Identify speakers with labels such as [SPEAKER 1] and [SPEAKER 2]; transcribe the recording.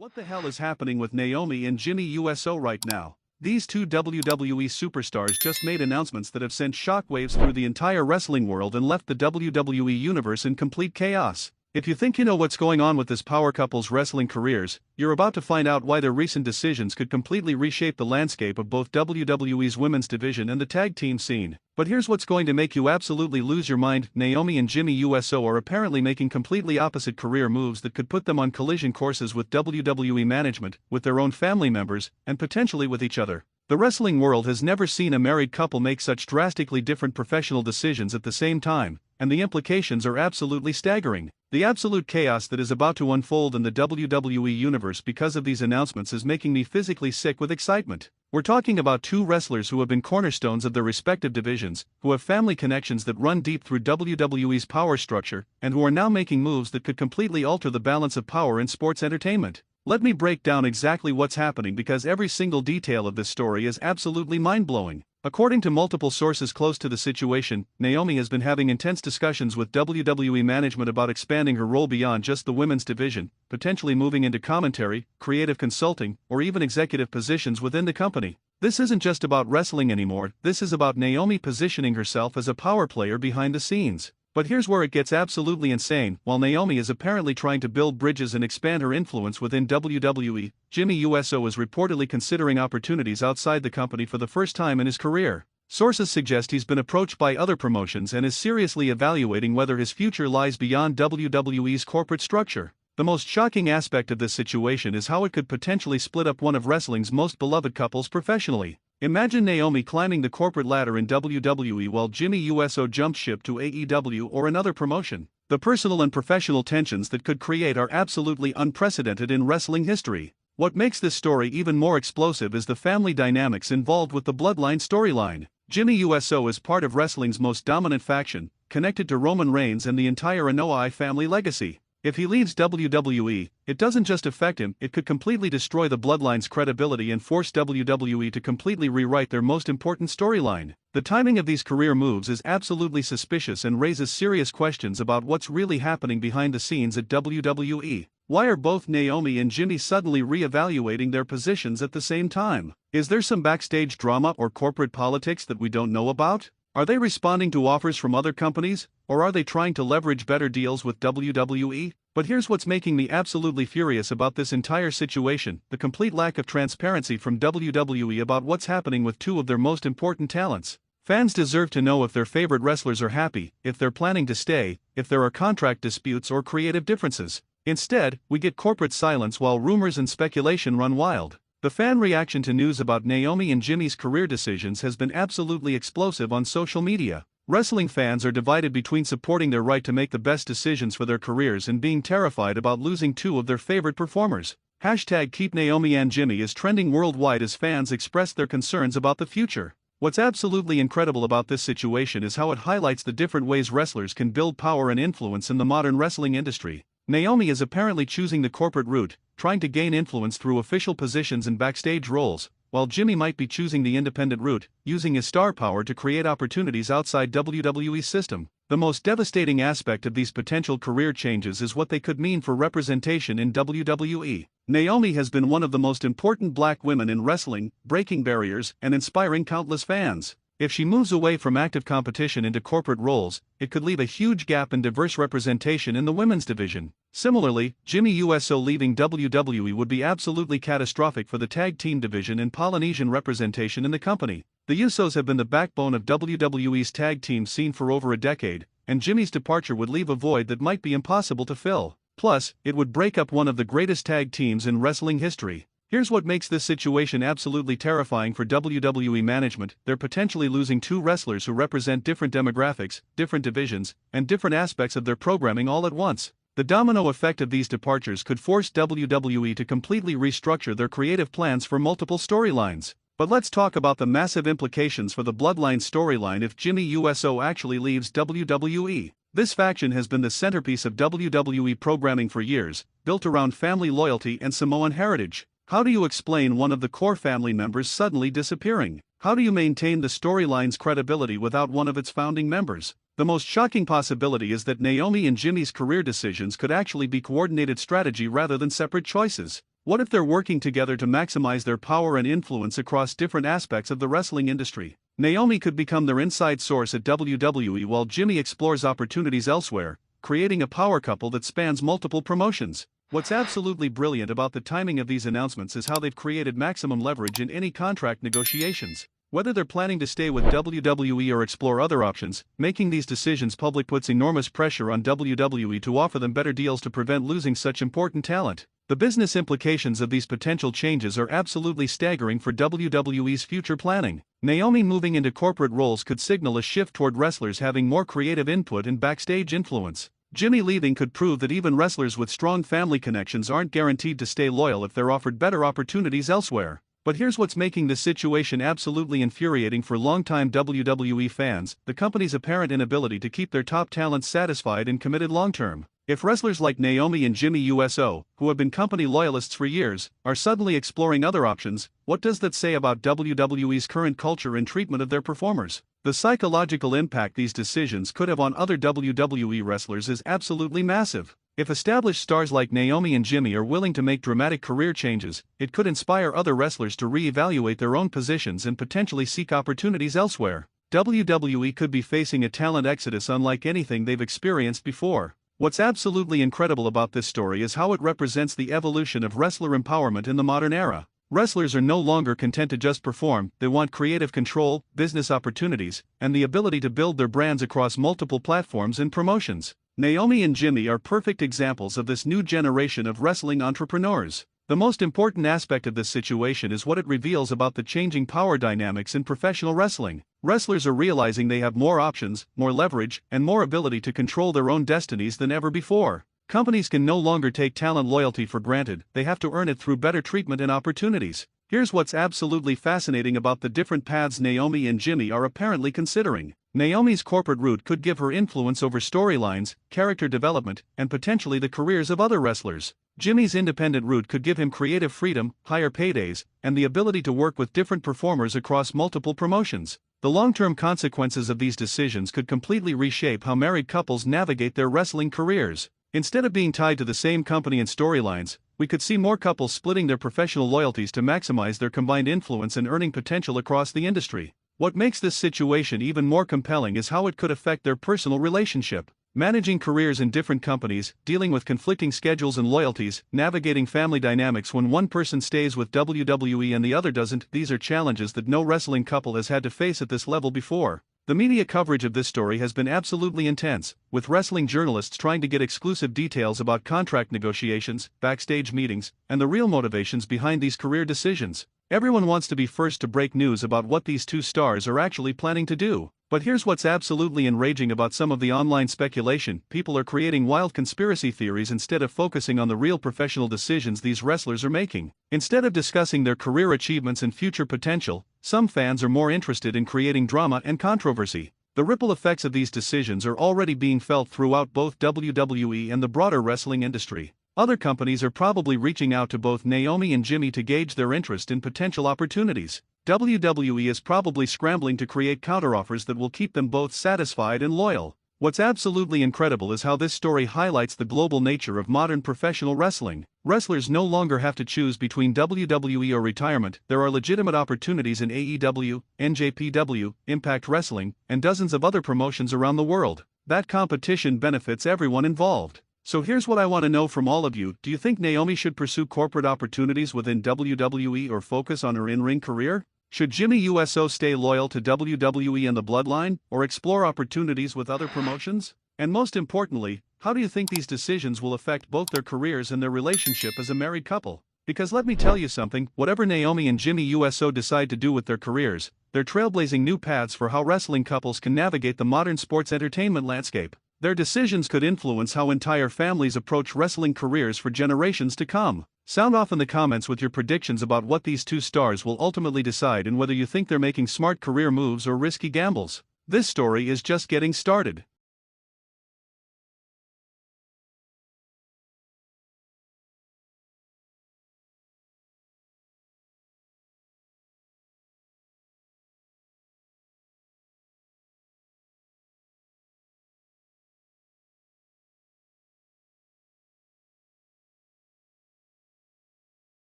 [SPEAKER 1] What the hell is happening with Naomi and Jimmy Uso right now? These two WWE superstars just made announcements that have sent shockwaves through the entire wrestling world and left the WWE universe in complete chaos. If you think you know what's going on with this power couple's wrestling careers, you're about to find out why their recent decisions could completely reshape the landscape of both WWE's women's division and the tag team scene. But here's what's going to make you absolutely lose your mind. Naomi and Jimmy Uso are apparently making completely opposite career moves that could put them on collision courses with WWE management, with their own family members, and potentially with each other. The wrestling world has never seen a married couple make such drastically different professional decisions at the same time, and the implications are absolutely staggering. The absolute chaos that is about to unfold in the WWE universe because of these announcements is making me physically sick with excitement. We're talking about two wrestlers who have been cornerstones of their respective divisions, who have family connections that run deep through WWE's power structure, and who are now making moves that could completely alter the balance of power in sports entertainment. Let me break down exactly what's happening because every single detail of this story is absolutely mind-blowing. According to multiple sources close to the situation, Naomi has been having intense discussions with WWE management about expanding her role beyond just the women's division, potentially moving into commentary, creative consulting, or even executive positions within the company. This isn't just about wrestling anymore, this is about Naomi positioning herself as a power player behind the scenes. But here's where it gets absolutely insane. While Naomi is apparently trying to build bridges and expand her influence within WWE, Jimmy Uso is reportedly considering opportunities outside the company for the first time in his career. Sources suggest he's been approached by other promotions and is seriously evaluating whether his future lies beyond WWE's corporate structure. The most shocking aspect of this situation is how it could potentially split up one of wrestling's most beloved couples professionally. Imagine Naomi climbing the corporate ladder in WWE while Jimmy Uso jumps ship to AEW or another promotion. The personal and professional tensions that could create are absolutely unprecedented in wrestling history. What makes this story even more explosive is the family dynamics involved with the bloodline storyline. Jimmy Uso is part of wrestling's most dominant faction, connected to Roman Reigns and the entire Anoa'i family legacy. If he leaves WWE, it doesn't just affect him, it could completely destroy the bloodline's credibility and force WWE to completely rewrite their most important storyline. The timing of these career moves is absolutely suspicious and raises serious questions about what's really happening behind the scenes at WWE. Why are both Naomi and Jimmy suddenly re-evaluating their positions at the same time? Is there some backstage drama or corporate politics that we don't know about? Are they responding to offers from other companies, or are they trying to leverage better deals with WWE? But here's what's making me absolutely furious about this entire situation: the complete lack of transparency from WWE about what's happening with two of their most important talents. Fans deserve to know if their favorite wrestlers are happy, if they're planning to stay, if there are contract disputes or creative differences. Instead, we get corporate silence while rumors and speculation run wild. The fan reaction to news about Naomi and Jimmy's career decisions has been absolutely explosive on social media. Wrestling fans are divided between supporting their right to make the best decisions for their careers and being terrified about losing two of their favorite performers. Hashtag Keep Naomi and Jimmy is trending worldwide as fans express their concerns about the future. What's absolutely incredible about this situation is how it highlights the different ways wrestlers can build power and influence in the modern wrestling industry. Naomi is apparently choosing the corporate route, trying to gain influence through official positions and backstage roles, while Jimmy might be choosing the independent route, using his star power to create opportunities outside WWE's system. The most devastating aspect of these potential career changes is what they could mean for representation in WWE. Naomi has been one of the most important black women in wrestling, breaking barriers and inspiring countless fans. If she moves away from active competition into corporate roles, it could leave a huge gap in diverse representation in the women's division. Similarly, Jimmy Uso leaving WWE would be absolutely catastrophic for the tag team division and Polynesian representation in the company. The Usos have been the backbone of WWE's tag team scene for over a decade, and Jimmy's departure would leave a void that might be impossible to fill. Plus, it would break up one of the greatest tag teams in wrestling history. Here's what makes this situation absolutely terrifying for WWE management: they're potentially losing two wrestlers who represent different demographics, different divisions, and different aspects of their programming all at once. The domino effect of these departures could force WWE to completely restructure their creative plans for multiple storylines. But let's talk about the massive implications for the Bloodline storyline if Jimmy Uso actually leaves WWE. This faction has been the centerpiece of WWE programming for years, built around family loyalty and Samoan heritage. How do you explain one of the core family members suddenly disappearing? How do you maintain the storyline's credibility without one of its founding members? The most shocking possibility is that Naomi and Jimmy's career decisions could actually be coordinated strategy rather than separate choices. What if they're working together to maximize their power and influence across different aspects of the wrestling industry? Naomi could become their inside source at WWE while Jimmy explores opportunities elsewhere, creating a power couple that spans multiple promotions. What's absolutely brilliant about the timing of these announcements is how they've created maximum leverage in any contract negotiations. Whether they're planning to stay with WWE or explore other options, making these decisions public puts enormous pressure on WWE to offer them better deals to prevent losing such important talent. The business implications of these potential changes are absolutely staggering for WWE's future planning. Naomi moving into corporate roles could signal a shift toward wrestlers having more creative input and backstage influence. Jimmy leaving could prove that even wrestlers with strong family connections aren't guaranteed to stay loyal if they're offered better opportunities elsewhere. But here's what's making this situation absolutely infuriating for longtime WWE fans: the company's apparent inability to keep their top talents satisfied and committed long-term. If wrestlers like Naomi and Jimmy Uso, who have been company loyalists for years, are suddenly exploring other options, what does that say about WWE's current culture and treatment of their performers? The psychological impact these decisions could have on other WWE wrestlers is absolutely massive. If established stars like Naomi and Jimmy are willing to make dramatic career changes, it could inspire other wrestlers to re-evaluate their own positions and potentially seek opportunities elsewhere. WWE could be facing a talent exodus unlike anything they've experienced before. What's absolutely incredible about this story is how it represents the evolution of wrestler empowerment in the modern era. Wrestlers are no longer content to just perform, they want creative control, business opportunities, and the ability to build their brands across multiple platforms and promotions. Naomi and Jimmy are perfect examples of this new generation of wrestling entrepreneurs. The most important aspect of this situation is what it reveals about the changing power dynamics in professional wrestling. Wrestlers are realizing they have more options, more leverage, and more ability to control their own destinies than ever before. Companies can no longer take talent loyalty for granted, they have to earn it through better treatment and opportunities. Here's what's absolutely fascinating about the different paths Naomi and Jimmy are apparently considering. Naomi's corporate route could give her influence over storylines, character development, and potentially the careers of other wrestlers. Jimmy's independent route could give him creative freedom, higher paydays, and the ability to work with different performers across multiple promotions. The long-term consequences of these decisions could completely reshape how married couples navigate their wrestling careers. Instead of being tied to the same company and storylines, we could see more couples splitting their professional loyalties to maximize their combined influence and earning potential across the industry. What makes this situation even more compelling is how it could affect their personal relationship. Managing careers in different companies, dealing with conflicting schedules and loyalties, navigating family dynamics when one person stays with WWE and the other doesn't, these are challenges that no wrestling couple has had to face at this level before. The media coverage of this story has been absolutely intense, with wrestling journalists trying to get exclusive details about contract negotiations, backstage meetings, and the real motivations behind these career decisions. Everyone wants to be first to break news about what these two stars are actually planning to do. But here's what's absolutely enraging about some of the online speculation: people are creating wild conspiracy theories instead of focusing on the real professional decisions these wrestlers are making. Instead of discussing their career achievements and future potential, some fans are more interested in creating drama and controversy. The ripple effects of these decisions are already being felt throughout both WWE and the broader wrestling industry. Other companies are probably reaching out to both Naomi and Jimmy to gauge their interest in potential opportunities. WWE is probably scrambling to create counteroffers that will keep them both satisfied and loyal. What's absolutely incredible is how this story highlights the global nature of modern professional wrestling. Wrestlers no longer have to choose between WWE or retirement. There are legitimate opportunities in AEW, NJPW, Impact Wrestling, and dozens of other promotions around the world. That competition benefits everyone involved. So here's what I want to know from all of you: do you think Naomi should pursue corporate opportunities within WWE or focus on her in-ring career? Should Jimmy Uso stay loyal to WWE and the Bloodline, or explore opportunities with other promotions? And most importantly, how do you think these decisions will affect both their careers and their relationship as a married couple? Because let me tell you something, whatever Naomi and Jimmy Uso decide to do with their careers, they're trailblazing new paths for how wrestling couples can navigate the modern sports entertainment landscape. Their decisions could influence how entire families approach wrestling careers for generations to come. Sound off in the comments with your predictions about what these two stars will ultimately decide and whether you think they're making smart career moves or risky gambles. This story is just getting started.